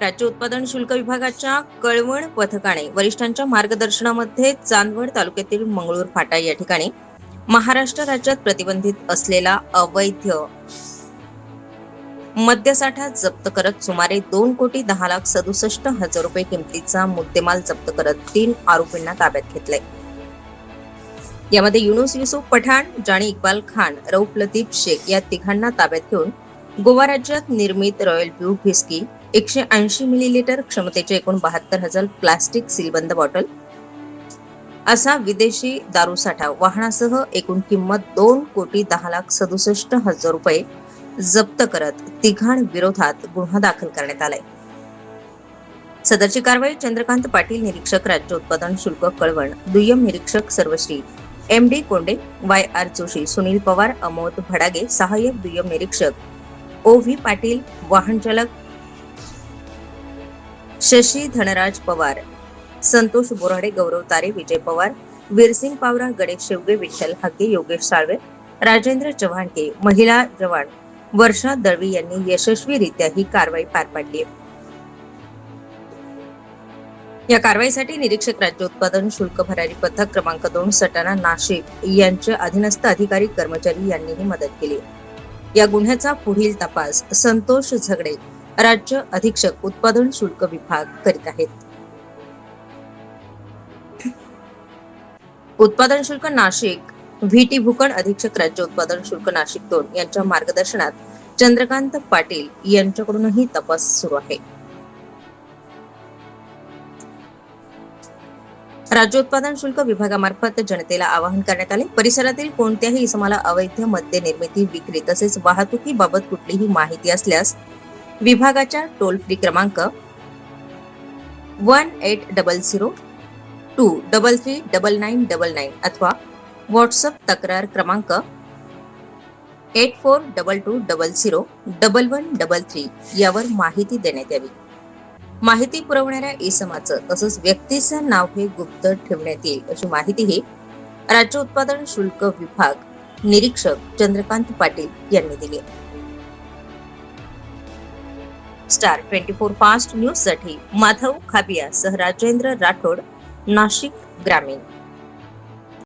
राज्य उत्पादन शुल्क विभागाच्या कळवण पथकाने वरिष्ठांच्या मार्गदर्शनामध्ये चांदवड तालुक्यातील मंगळूर फाटा या ठिकाणी महाराष्ट्र राज्यात प्रतिबंधित असलेला अवैध मद्यसाठा जप्त करत सुमारे 2,10,67,000 रुपये किमतीचा मुद्देमाल जप्त करत 3 आरोपींना ताब्यात घेतले। यामध्ये युनुस युसुफ पठाण, जानी इक्बाल खान, रऊफ लतीफ शेख या तिघांना ताब्यात घेऊन गोवा राज्यात निर्मित रॉयल ब्ल्यू व्हिस्की 180 मिलीलीटर क्षमतेचे एकूण 72,000 प्लास्टिक सीलबंद बॉटल असा विदेशी दारूसाठा वाहनासह एकूण किंमत 2,10,67,000 रुपये जप्त करत तिघांविरोधात गुन्हा दाखल करण्यात आलाय। सदरची कारवाई चंद्रकांत पाटील, निरीक्षक राज्य उत्पादन शुल्क कळवण, दुय्यम निरीक्षक सर्वश्री MD कोंडे, YR जोशी, सुनील पवार, अमोद भडागे, सहाय्यक दुय्यम निरीक्षक OV पाटील, वाहन चालक शशी धनराज पवार, संतोष बोराडे, गौरव तारे, विजय पवार, वीरसिंग पावरा, गणेश शेवगे, विठ्ठल हाके, योगेश साळवे, राजेंद्र चव्हाणके, महिला जवान वर्षा दळवी यांनी यशस्वीरित्या ही कारवाई पार पाडली आहे। या कारवाईसाठी निरीक्षक राज्य उत्पादन शुल्क भरारी पथक क्रमांक 2 सटाणा नाशिक यांचे अधीनस्थ अधिकारी कर्मचारी यांनीही मदत केली। या गुन्ह्याचा पुढील तपास संतोष झगडे, राज्य अधीक्षक उत्पादन शुल्क विभाग करीत आहेत। उत्पादन शुल्क नाशिक VT भूकण अधीक्षक राज्य उत्पादन शुल्क नाशिक 2 यांच्या मार्गदर्शनात चंद्रकांत पाटील यांच्याकडूनही तपास सुरू आहे। राज्य उत्पादन शुल्क विभागामार्फत जनतेला आवाहन करण्यात आले, परिसरातील कोणत्याही इसमाला अवैध मद्य निर्मिती, विक्री तसेच वाहतुकीबाबत कुठलीही माहिती असल्यास विभागाच्या टोल फ्री क्रमांक 1800-233-9999 अथवा व्हॉट्सअप तक्रार क्रमांक 8422001133 यावर माहिती देण्यात यावी। माहिती पुरवणाऱ्या इसमाचं तसंच व्यक्तीचं नाव हे गुप्त ठेवण्यात येईल अशी माहितीही राज्य उत्पादन शुल्क विभाग निरीक्षक चंद्रकांत पाटील यांनी दिली। स्टार 24 फास्ट न्यूज साठी माधव खाबिया सह राजेंद्र राठोड, नाशिक ग्रामीण।